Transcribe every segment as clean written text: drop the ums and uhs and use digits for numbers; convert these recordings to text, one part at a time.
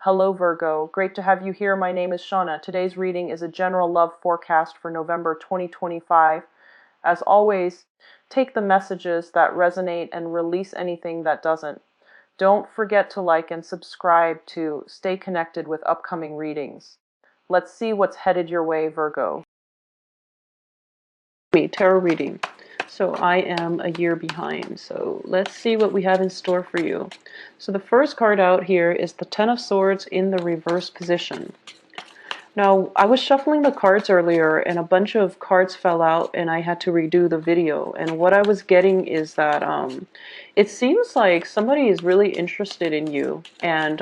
Hello Virgo, great to have you here. My name is Shauna. Today's reading is a general love forecast for November 2025. As always, take the messages that resonate and release anything that doesn't. Don't forget to like and subscribe to stay connected with upcoming readings. Let's see what's headed your way, Virgo. Tarot reading. So I am a year behind. So let's see what we have in store for you. So the first card out here is the Ten of Swords in the reverse position. Now, I was shuffling the cards earlier and a bunch of cards fell out and I had to redo the video. And what I was getting is that it seems like somebody is really interested in you. And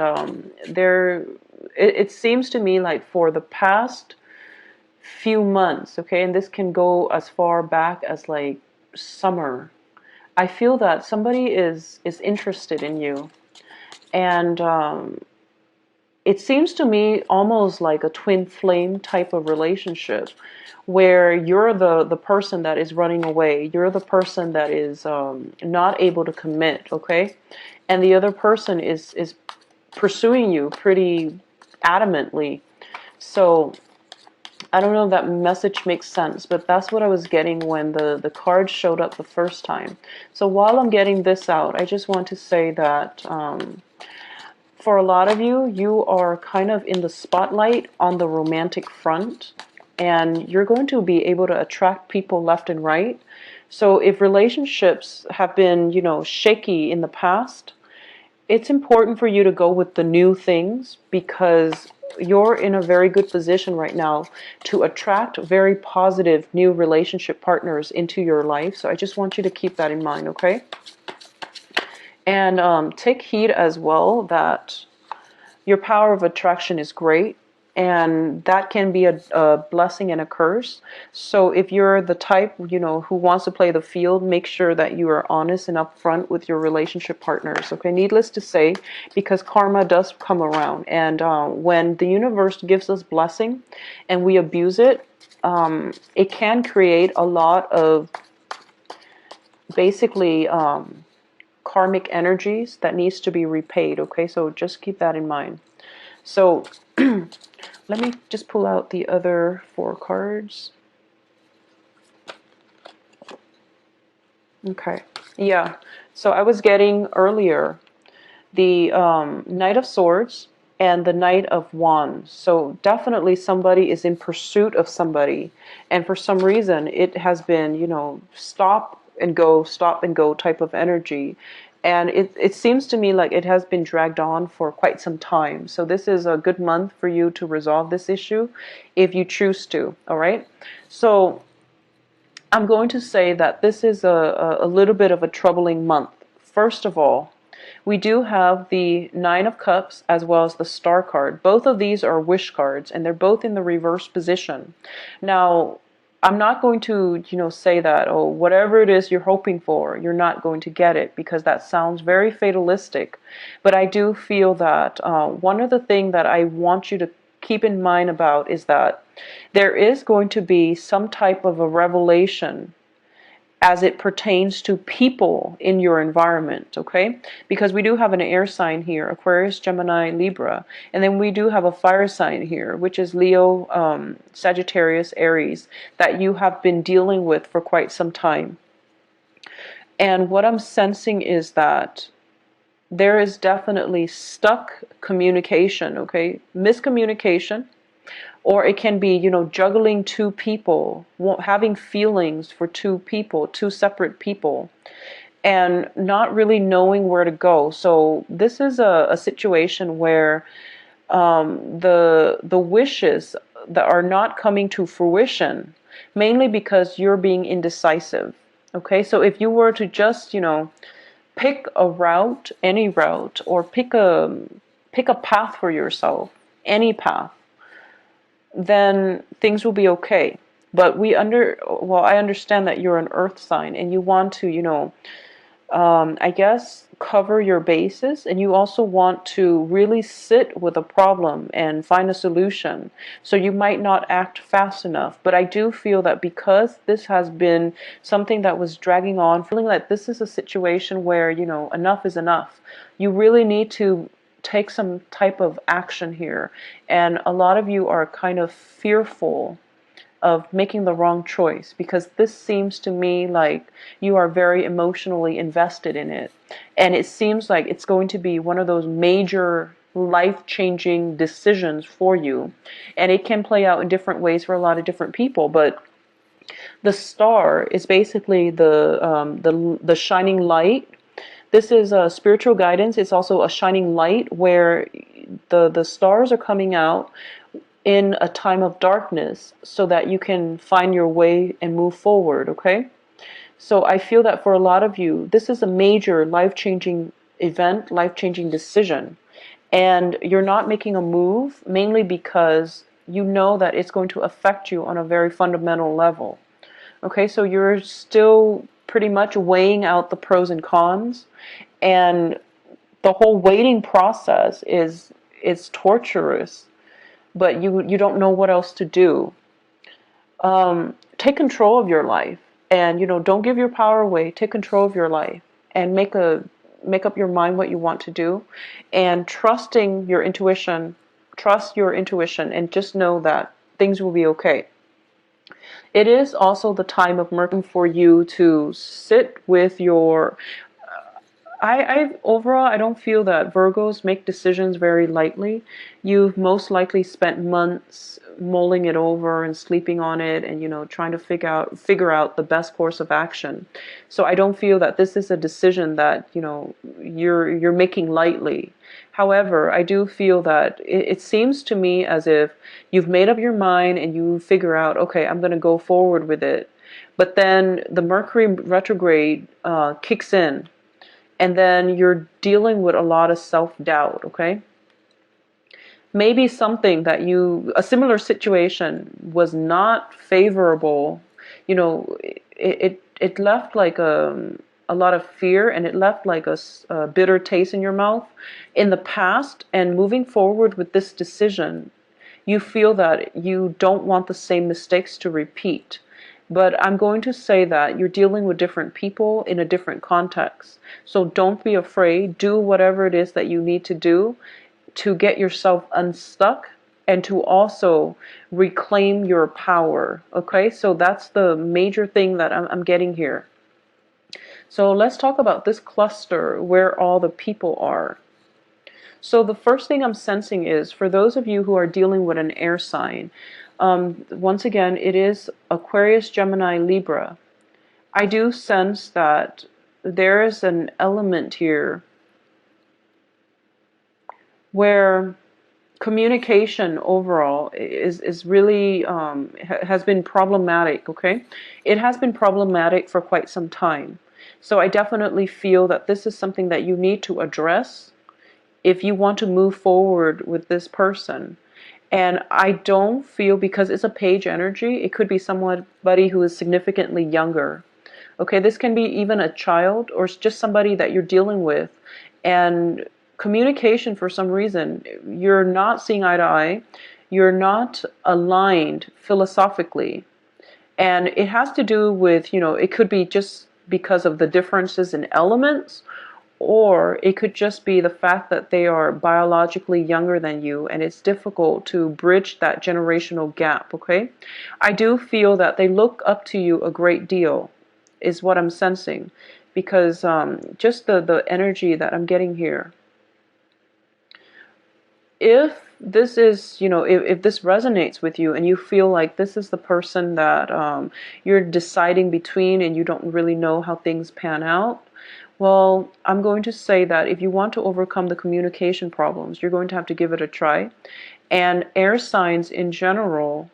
it seems to me like for the past few months, okay, and this can go as far back as like summer, I feel that somebody is interested in you. And it seems to me almost like a twin flame type of relationship where you're the person that is running away. You're the person that is not able to commit, okay? And the other person is pursuing you pretty adamantly. So I don't know if that message makes sense, but that's what I was getting when the card showed up the first time. So while I'm getting this out, I just want to say that for a lot of you, you are kind of in the spotlight on the romantic front, and you're going to be able to attract people left and right. So if relationships have been, shaky in the past, it's important for you to go with the new things because you're in a very good position right now to attract very positive new relationship partners into your life. So I just want you to keep that in mind, okay? And take heed as well that your power of attraction is great, and that can be a blessing and a curse. So if you're the type, who wants to play the field, make sure that you are honest and upfront with your relationship partners, okay? Needless to say, because karma does come around, and when the universe gives us blessing and we abuse it, it can create a lot of basically karmic energies that needs to be repaid, okay? So just keep that in mind. So let me just pull out the other 4 cards. Okay, yeah. So I was getting earlier the Knight of Swords and the Knight of Wands. So definitely somebody is in pursuit of somebody. And for some reason, it has been, stop and go type of energy. And it seems to me like it has been dragged on for quite some time. So this is a good month for you to resolve this issue if you choose to, all right? So I'm going to say that this is a little bit of a troubling month. First of all, we do have the Nine of Cups as well as the Star card. Both of these are wish cards, and they're both in the reverse position. Now, I'm not going to, say that, oh, whatever it is you're hoping for, you're not going to get it, because that sounds very fatalistic. But I do feel that one of the things that I want you to keep in mind about is that there is going to be some type of a revelation as it pertains to people in your environment, okay? Because we do have an air sign here, Aquarius, Gemini, Libra, and then we do have a fire sign here, which is Leo, Sagittarius, Aries, that you have been dealing with for quite some time. And what I'm sensing is that there is definitely stuck communication, okay? Miscommunication. Or it can be, juggling 2 people, having feelings for 2 people, 2 separate people, and not really knowing where to go. So this is a situation where the wishes that are not coming to fruition, mainly because you're being indecisive. Okay, so if you were to just, pick a route, any route, or pick a path for yourself, any path, then things will be okay. But I understand that you're an earth sign and you want to, I guess, cover your bases, and you also want to really sit with a problem and find a solution. So you might not act fast enough. But I do feel that because this has been something that was dragging on, feeling like this is a situation where, enough is enough. You really need to take some type of action here. And a lot of you are kind of fearful of making the wrong choice, because this seems to me like you are very emotionally invested in it. And it seems like it's going to be one of those major life-changing decisions for you. And it can play out in different ways for a lot of different people, but the star is basically the shining light. This is a spiritual guidance. It's also a shining light where the stars are coming out in a time of darkness so that you can find your way and move forward, okay? So I feel that for a lot of you, this is a major life-changing event, life-changing decision. And you're not making a move mainly because you know that it's going to affect you on a very fundamental level. Okay, so you're still pretty much weighing out the pros and cons, and the whole waiting process is torturous, but you don't know what else to do. Take control of your life, and don't give your power away. Take control of your life and make up your mind what you want to do, and trusting your intuition. Trust your intuition, and just know that things will be okay. It is also the time of Mercury for you to sit with your. Overall, I don't feel that Virgos make decisions very lightly. You've most likely spent months mulling it over and sleeping on it, and trying to figure out the best course of action. So I don't feel that this is a decision that you're making lightly. However, I do feel that it seems to me as if you've made up your mind and you figure out, okay, I'm going to go forward with it. But then the Mercury retrograde kicks in, and then you're dealing with a lot of self-doubt, okay? Maybe a similar situation was not favorable. It left like a lot of fear, and it left like a bitter taste in your mouth in the past. And moving forward with this decision, you feel that you don't want the same mistakes to repeat. But I'm going to say that you're dealing with different people in a different context. So don't be afraid. Do whatever it is that you need to do to get yourself unstuck and to also reclaim your power. Okay, so that's the major thing that I'm getting here. So let's talk about this cluster where all the people are. So the first thing I'm sensing is, for those of you who are dealing with an air sign, once again, it is Aquarius, Gemini, Libra. I do sense that there is an element here where communication overall is really has been problematic, okay? It has been problematic for quite some time. So I definitely feel that this is something that you need to address if you want to move forward with this person. And I don't feel, because it's a page energy, it could be somebody who is significantly younger. Okay, this can be even a child or just somebody that you're dealing with. And communication, for some reason, you're not seeing eye to eye. You're not aligned philosophically. And it has to do with, it could be just because of the differences in elements, or it could just be the fact that they are biologically younger than you, and it's difficult to bridge that generational gap, okay? I do feel that they look up to you a great deal, is what I'm sensing, because just the energy that I'm getting here. If this is, if this resonates with you and you feel like this is the person that you're deciding between and you don't really know how things pan out, well, I'm going to say that if you want to overcome the communication problems, you're going to have to give it a try. And air signs in general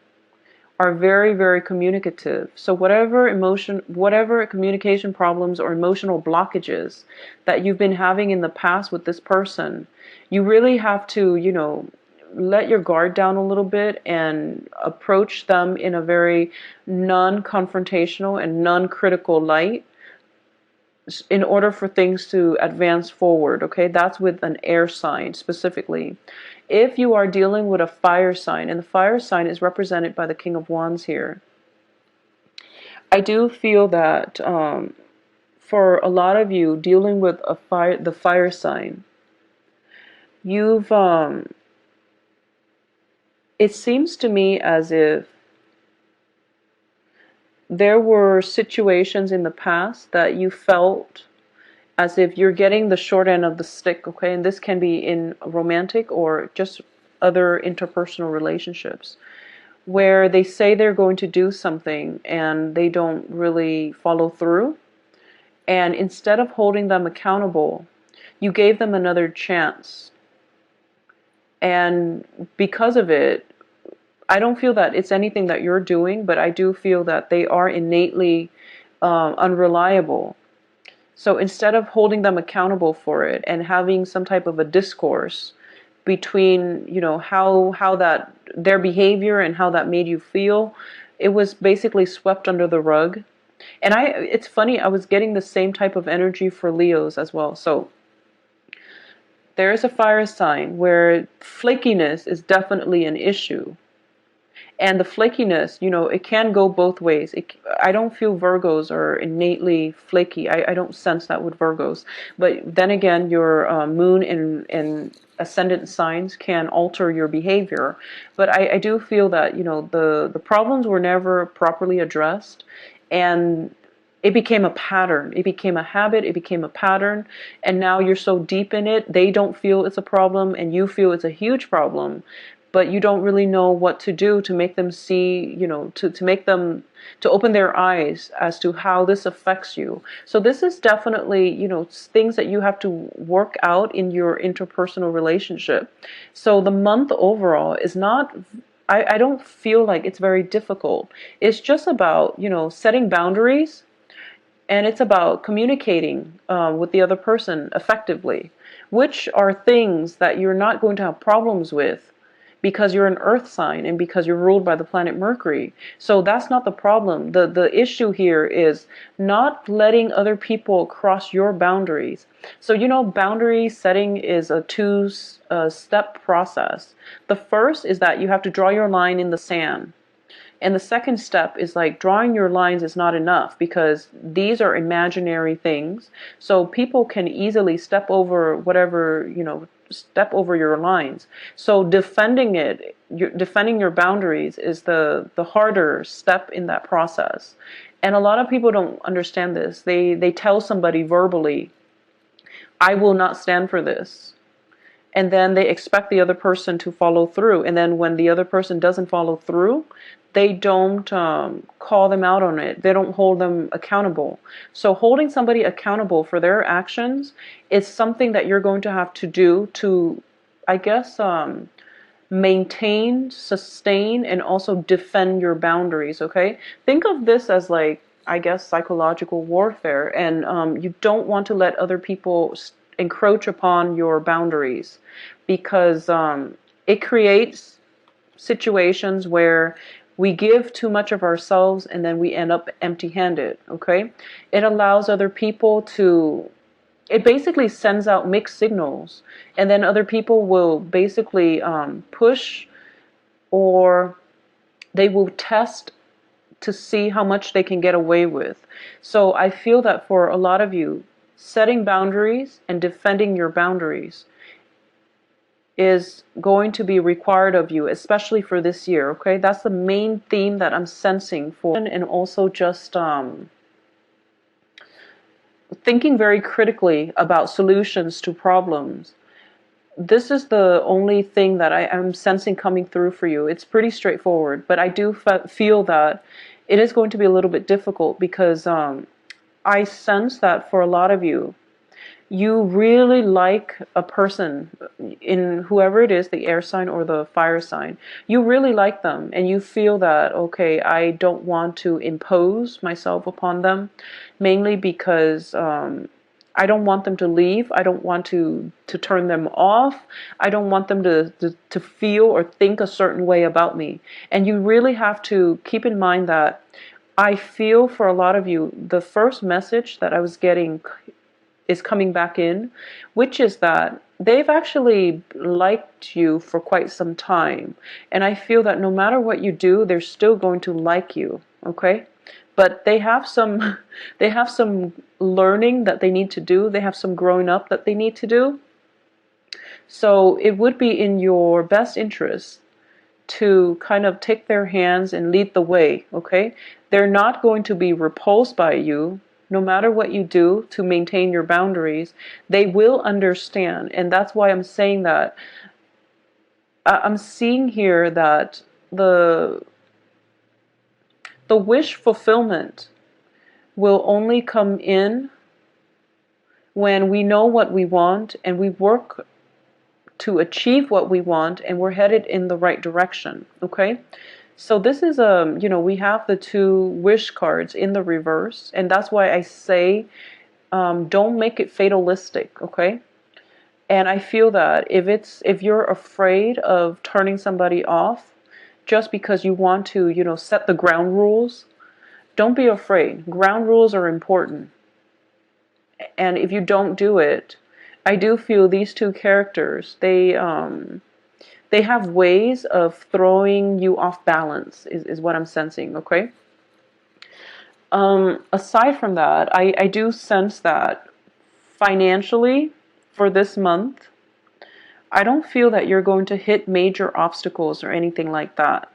are very, very communicative. So whatever communication problems or emotional blockages that you've been having in the past with this person, you really have to, let your guard down a little bit and approach them in a very non-confrontational and non-critical light in order for things to advance forward, okay? That's with an air sign specifically. If you are dealing with a fire sign, and the fire sign is represented by the King of Wands here, I do feel that for a lot of you dealing with the fire sign, you've, it seems to me as if there were situations in the past that you felt as if you're getting the short end of the stick, okay? And this can be in romantic or just other interpersonal relationships, where they say they're going to do something and they don't really follow through. And instead of holding them accountable, you gave them another chance. And because of it, I don't feel that it's anything that you're doing, but I do feel that they are innately unreliable. So instead of holding them accountable for it and having some type of a discourse between, how that their behavior and how that made you feel, it was basically swept under the rug. And it's funny, I was getting the same type of energy for Leos as well. So there is a fire sign where flakiness is definitely an issue. And the flakiness, it can go both ways. I don't feel Virgos are innately flaky. I don't sense that with Virgos. But then again, your moon and ascendant signs can alter your behavior. But I do feel that, the problems were never properly addressed. And it became a pattern. It became a habit. It became a pattern. And now you're so deep in it, they don't feel it's a problem and you feel it's a huge problem. But you don't really know what to do to make them see, to make them, to open their eyes as to how this affects you. So this is definitely, things that you have to work out in your interpersonal relationship. So the month overall is not, I don't feel like it's very difficult. It's just about, setting boundaries, and it's about communicating with the other person effectively, which are things that you're not going to have problems with because you're an earth sign and because you're ruled by the planet Mercury. So that's not the problem. The issue here is not letting other people cross your boundaries. So, boundary setting is a two-step process. The first is that you have to draw your line in the sand. And the second step is like drawing your lines is not enough because these are imaginary things. So people can easily step over whatever, step over your lines. So defending your boundaries is the harder step in that process. And a lot of people don't understand this. They tell somebody verbally, I will not stand for this. And then they expect the other person to follow through. And then when the other person doesn't follow through, they don't call them out on it. They don't hold them accountable. So holding somebody accountable for their actions is something that you're going to have to do to, I guess, maintain, sustain, and also defend your boundaries, okay? Think of this as like, I guess, psychological warfare. And you don't want to let other people encroach upon your boundaries because it creates situations where we give too much of ourselves and then we end up empty-handed, okay? It allows other people to, it basically sends out mixed signals, and then other people will basically push, or they will test to see how much they can get away with. So I feel that for a lot of you, setting boundaries and defending your boundaries is going to be required of you, especially for this year, okay? That's the main theme that I'm sensing for, and also just thinking very critically about solutions to problems. This is the only thing that I am sensing coming through for you. It's pretty straightforward, but I do feel that it is going to be a little bit difficult because I sense that for a lot of you, you really like a person, in whoever it is, the air sign or the fire sign. You really like them and you feel that, okay, I don't want to impose myself upon them, mainly because I don't want them to leave. I don't want to turn them off. I don't want them to feel or think a certain way about me. And you really have to keep in mind that I feel for a lot of you, the first message that I was getting is coming back in, which is that they've actually liked you for quite some time. And I feel that no matter what you do, they're still going to like you, okay? But they have some learning that they need to do. They have some growing up that they need to do. So it would be in your best interest to kind of take their hands and lead the way, okay? They're not going to be repulsed by you. No matter what you do to maintain your boundaries, they will understand. And that's why I'm saying that. I'm seeing here that the the wish fulfillment will only come in when we know what we want and we work to achieve what we want and we're headed in the right direction, okay? So this is we have the two wish cards in the reverse, and that's why I say don't make it fatalistic, okay? And I feel that if you're afraid of turning somebody off just because you want to, set the ground rules, don't be afraid. Ground rules are important. And if you don't do it, I do feel these two characters, they have ways of throwing you off balance, is what I'm sensing, okay? Aside from that, I do sense that financially for this month, I don't feel that you're going to hit major obstacles or anything like that.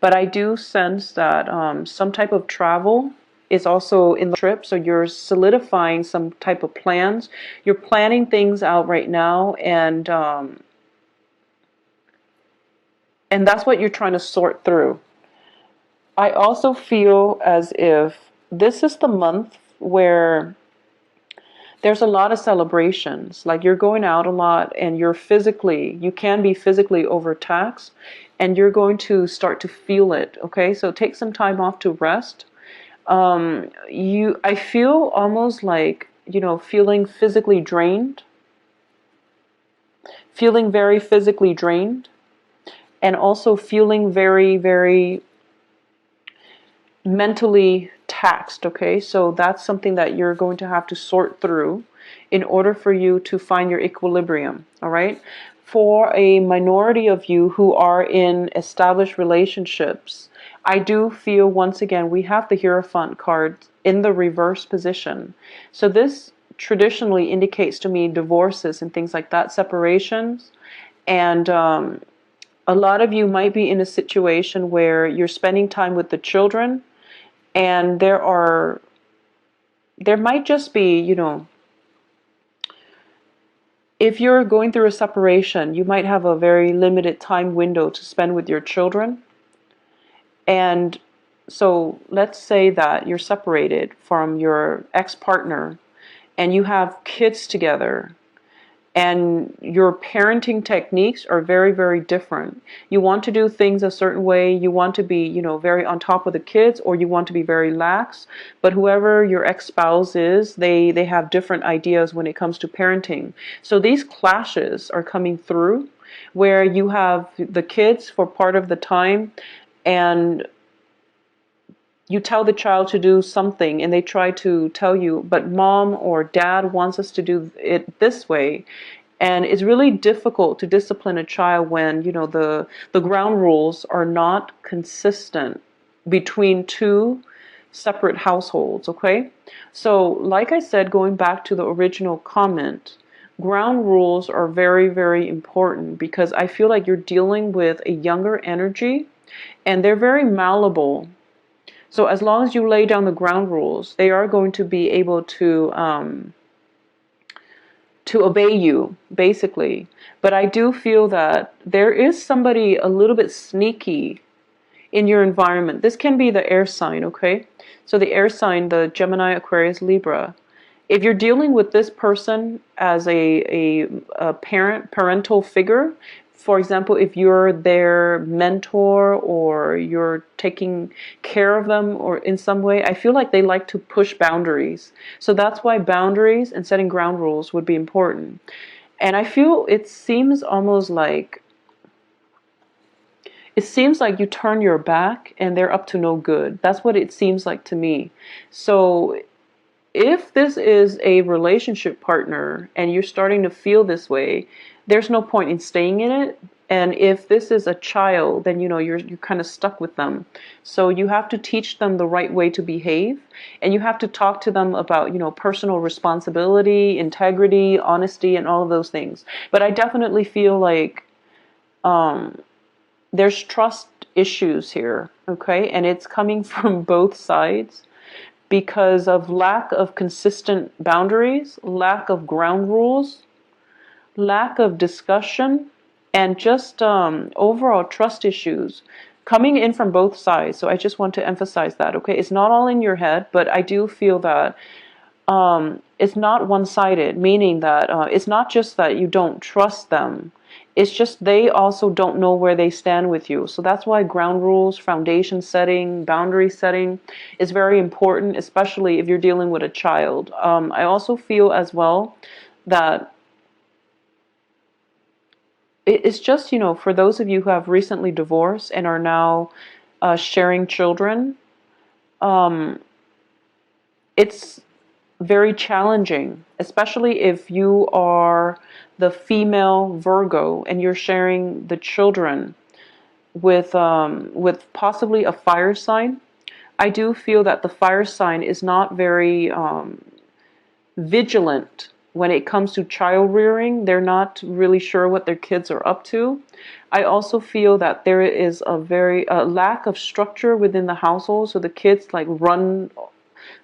But I do sense that some type of travel is also in the trip. So you're solidifying some type of plans. You're planning things out right now, and that's what you're trying to sort through. I also feel as if this is the month where there's a lot of celebrations. Like you're going out a lot and you can be physically overtaxed and you're going to start to feel it. Okay, so take some time off to rest. I feel almost like, feeling physically drained, feeling very physically drained, and also feeling very, very mentally taxed, okay? So that's something that you're going to have to sort through in order for you to find your equilibrium, all right? For a minority of you who are in established relationships, I do feel, once again, we have the Hierophant card in the reverse position. So this traditionally indicates to me divorces and things like that, separations. And a lot of you might be in a situation where you're spending time with the children, and there might just be, if you're going through a separation, you might have a very limited time window to spend with your children. And so let's say that you're separated from your ex-partner and you have kids together, and your parenting techniques are very, very different. You want to do things a certain way. You want to be, very on top of the kids, or you want to be very lax. But whoever your ex-spouse is, they have different ideas when it comes to parenting. So these clashes are coming through where you have the kids for part of the time, and you tell the child to do something and they try to tell you, but mom or dad wants us to do it this way. And it's really difficult to discipline a child when, the ground rules are not consistent between two separate households, okay? So, like I said, going back to the original comment, ground rules are very, very important because I feel like you're dealing with a younger energy and they're very malleable. So as long as you lay down the ground rules, they are going to be able to obey you, basically. But I do feel that there is somebody a little bit sneaky in your environment. This can be the air sign, okay? So the air sign, the Gemini, Aquarius, Libra. If you're dealing with this person as a parental figure, for example, if you're their mentor or you're taking care of them or in some way, I feel like they like to push boundaries. So that's why boundaries and setting ground rules would be important. And I feel it seems like you turn your back and they're up to no good. That's what it seems like to me. So if this is a relationship partner and you're starting to feel this way, there's no point in staying in it. And if this is a child, then you're kind of stuck with them. So you have to teach them the right way to behave, and you have to talk to them about personal responsibility, integrity, honesty, and all of those things. But I definitely feel like there's trust issues here, okay? And it's coming from both sides because of lack of consistent boundaries, lack of ground rules, lack of discussion, and just overall trust issues coming in from both sides. So I just want to emphasize that, okay? It's not all in your head, but I do feel that it's not one-sided, meaning that it's not just that you don't trust them. It's just they also don't know where they stand with you. So that's why ground rules, foundation setting, boundary setting is very important, especially if you're dealing with a child. I also feel as well that it's just, for those of you who have recently divorced and are now sharing children, it's very challenging, especially if you are the female Virgo and you're sharing the children with possibly a fire sign. I do feel that the fire sign is not very vigilant when it comes to child rearing. They're not really sure what their kids are up to. I also feel that there is a very lack of structure within the household, so the kids like run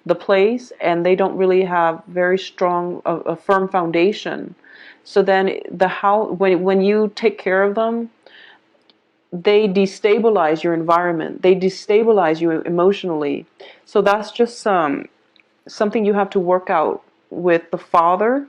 the place and they don't really have very strong a firm foundation. So then the how when you take care of them, they destabilize your environment, they destabilize you emotionally. So that's just something you have to work out with the father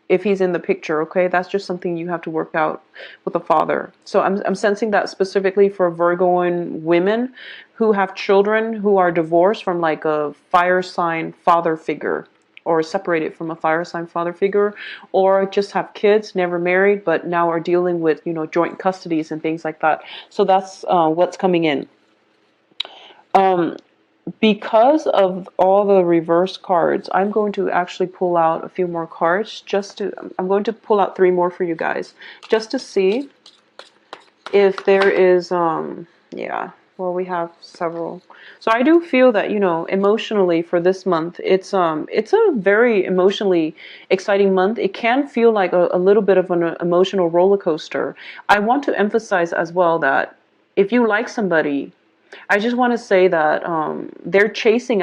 if he's in the picture, okay? That's just something you have to work out with the father. So I'm sensing that specifically for Virgoan women who have children who are divorced from like a fire sign father figure, or separated from a fire sign father figure, or just have kids, never married, but now are dealing with, joint custodies and things like that. So that's what's coming in. Because of all the reverse cards, I'm going to actually pull out a few more cards I'm going to pull out 3 more for you guys, just to see if there is, yeah, well, we have several. So I do feel that, emotionally for this month, it's a very emotionally exciting month. It can feel like a little bit of an emotional roller coaster. I want to emphasize as well that if you like somebody, I just want to say that they're chasing